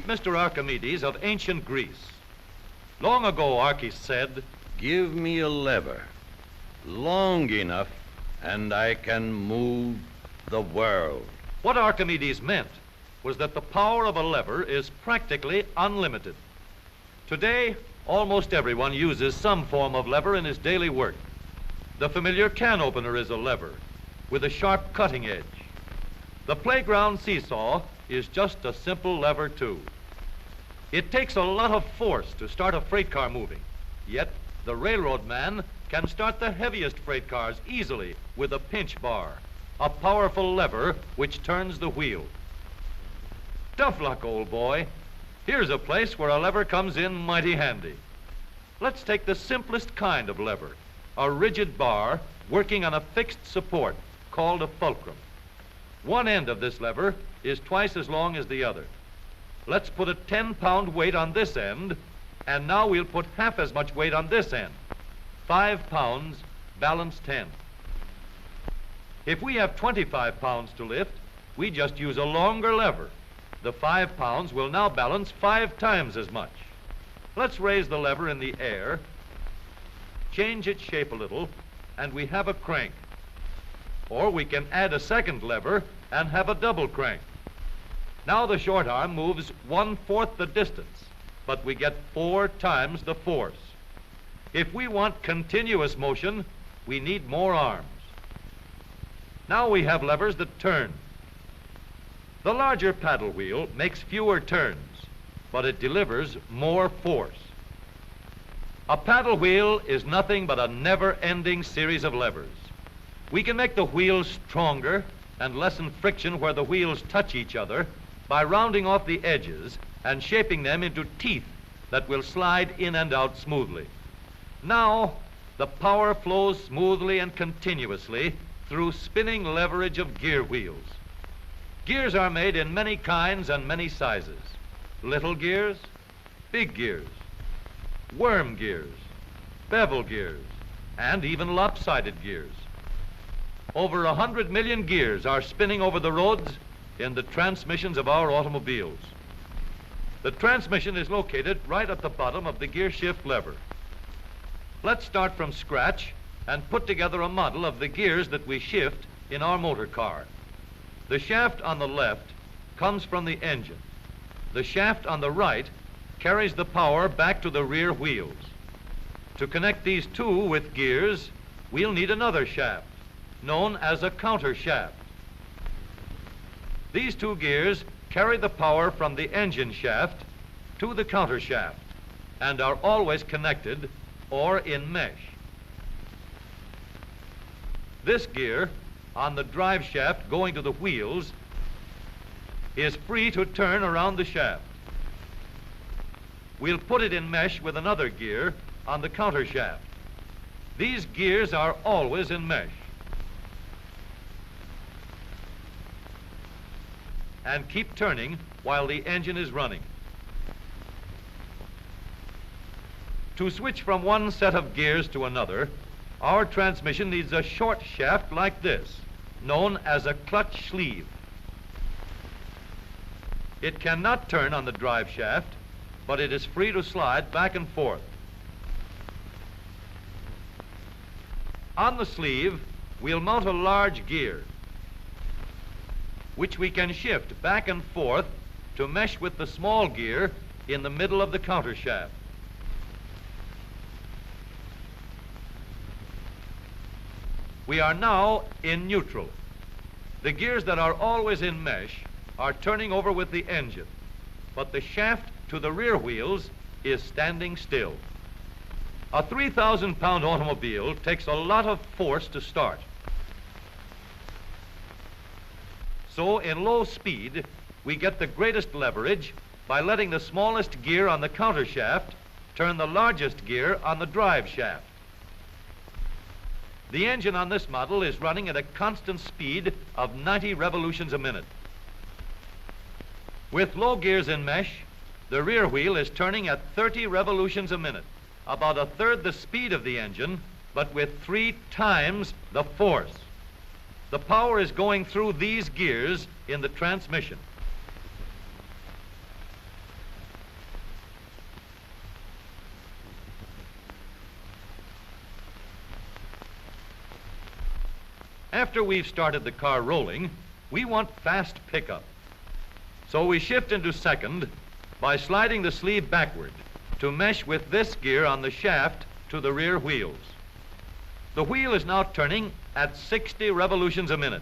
Meet Mr. Archimedes of ancient Greece. Long ago, Archis said, "Give me a lever long enough and I can move the world." What Archimedes meant was that the power of a lever is practically unlimited. Today, almost everyone uses some form of lever in his daily work. The familiar can opener is a lever with a sharp cutting edge. The playground seesaw is just a simple lever too. It takes a lot of force to start a freight car moving, yet the railroad man can start the heaviest freight cars easily with a pinch bar, a powerful lever which turns the wheel. Tough luck, old boy. Here's a place where a lever comes in mighty handy. Let's take the simplest kind of lever, a rigid bar working on a fixed support called a fulcrum. One end of this lever is twice as long as the other. Let's put a 10-pound weight on this end, and now we'll put half as much weight on this end. 5 pounds, balance 10. If we have 25 pounds to lift, we just use a longer lever. The 5 pounds will now balance 5 times as much. Let's raise the lever in the air, change its shape a little, and we have a crank. Or we can add a second lever and have a double crank. Now the short arm moves 1/4 the distance, but we get 4 times the force. If we want continuous motion, we need more arms. Now we have levers that turn. The larger paddle wheel makes fewer turns, but it delivers more force. A paddle wheel is nothing but a never-ending series of levers. We can make the wheels stronger and lessen friction where the wheels touch each other by rounding off the edges and shaping them into teeth that will slide in and out smoothly. Now, the power flows smoothly and continuously through spinning leverage of gear wheels. Gears are made in many kinds and many sizes. Little gears, big gears, worm gears, bevel gears, and even lopsided gears. Over 100 million gears are spinning over the roads in the transmissions of our automobiles. The transmission is located right at the bottom of the gear shift lever. Let's start from scratch and put together a model of the gears that we shift in our motor car. The shaft on the left comes from the engine. The shaft on the right carries the power back to the rear wheels. To connect these two with gears, we'll need another shaft, known as a counter shaft. These two gears carry the power from the engine shaft to the counter shaft and are always connected or in mesh. This gear on the drive shaft going to the wheels is free to turn around the shaft. We'll put it in mesh with another gear on the counter shaft. These gears are always in mesh and keep turning while the engine is running. To switch from one set of gears to another, our transmission needs a short shaft like this, known as a clutch sleeve. It cannot turn on the drive shaft, but it is free to slide back and forth. On the sleeve, we'll mount a large gear, which we can shift back and forth to mesh with the small gear in the middle of the counter shaft. We are now in neutral. The gears that are always in mesh are turning over with the engine, but the shaft to the rear wheels is standing still. A 3,000-pound automobile takes a lot of force to start. So in low speed, we get the greatest leverage by letting the smallest gear on the counter shaft turn the largest gear on the drive shaft. The engine on this model is running at a constant speed of 90 revolutions a minute. With low gears in mesh, the rear wheel is turning at 30 revolutions a minute, about a third the speed of the engine, but with 3 times the force. The power is going through these gears in the transmission. After we've started the car rolling, we want fast pickup. So we shift into second by sliding the sleeve backward to mesh with this gear on the shaft to the rear wheels. The wheel is now turning at 60 revolutions a minute,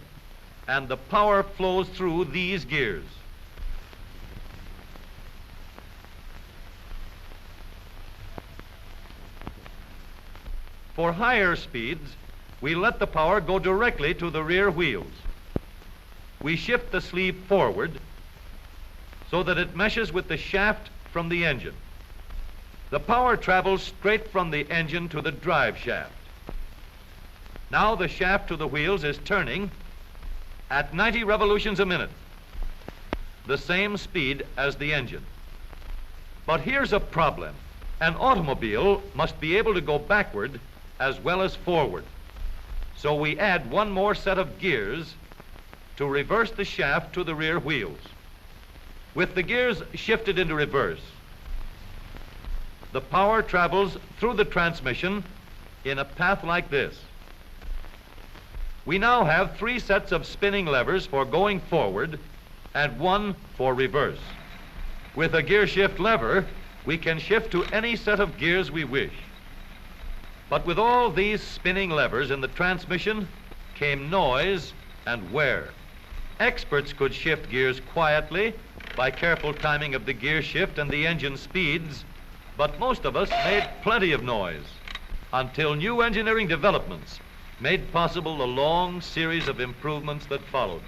and the power flows through these gears. For higher speeds, we let the power go directly to the rear wheels. We shift the sleeve forward so that it meshes with the shaft from the engine. The power travels straight from the engine to the drive shaft. Now the shaft to the wheels is turning at 90 revolutions a minute, the same speed as the engine. But here's a problem. An automobile must be able to go backward as well as forward. So we add one more set of gears to reverse the shaft to the rear wheels. With the gears shifted into reverse, the power travels through the transmission in a path like this. We now have 3 sets of spinning levers for going forward and 1 for reverse. With a gear shift lever, we can shift to any set of gears we wish. But with all these spinning levers in the transmission came noise and wear. Experts could shift gears quietly by careful timing of the gear shift and the engine speeds, but most of us made plenty of noise until new engineering developments made possible the long series of improvements that followed.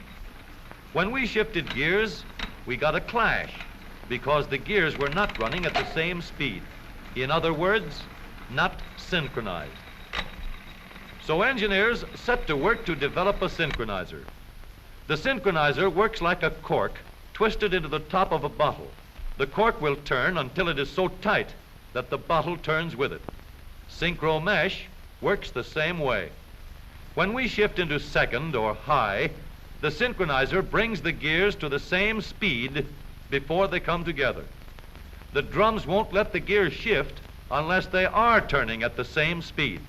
When we shifted gears, we got a clash because the gears were not running at the same speed. In other words, not synchronized. So engineers set to work to develop a synchronizer. The synchronizer works like a cork twisted into the top of a bottle. The cork will turn until it is so tight that the bottle turns with it. Synchro mesh works the same way. When we shift into second or high, the synchronizer brings the gears to the same speed before they come together. The drums won't let the gears shift unless they are turning at the same speed.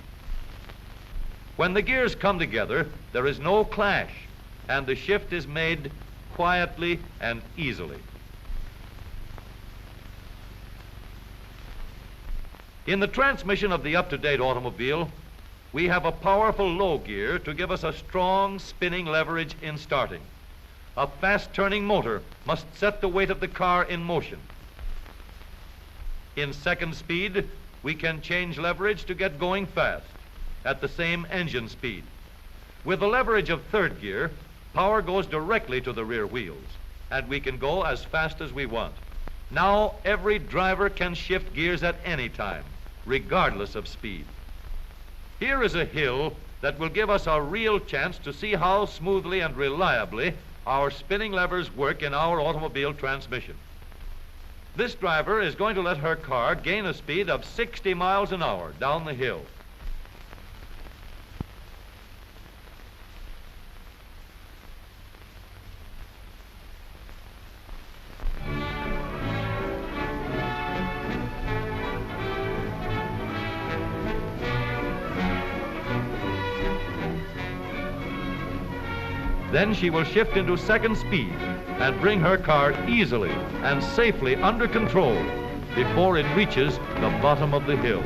When the gears come together, there is no clash, and the shift is made quietly and easily. In the transmission of the up-to-date automobile, we have a powerful low gear to give us a strong spinning leverage in starting. A fast-turning motor must set the weight of the car in motion. In second speed, we can change leverage to get going fast at the same engine speed. With the leverage of third gear, power goes directly to the rear wheels, and we can go as fast as we want. Now, every driver can shift gears at any time, regardless of speed. Here is a hill that will give us a real chance to see how smoothly and reliably our spinning levers work in our automobile transmission. This driver is going to let her car gain a speed of 60 miles an hour down the hill. Then she will shift into second speed and bring her car easily and safely under control before it reaches the bottom of the hill.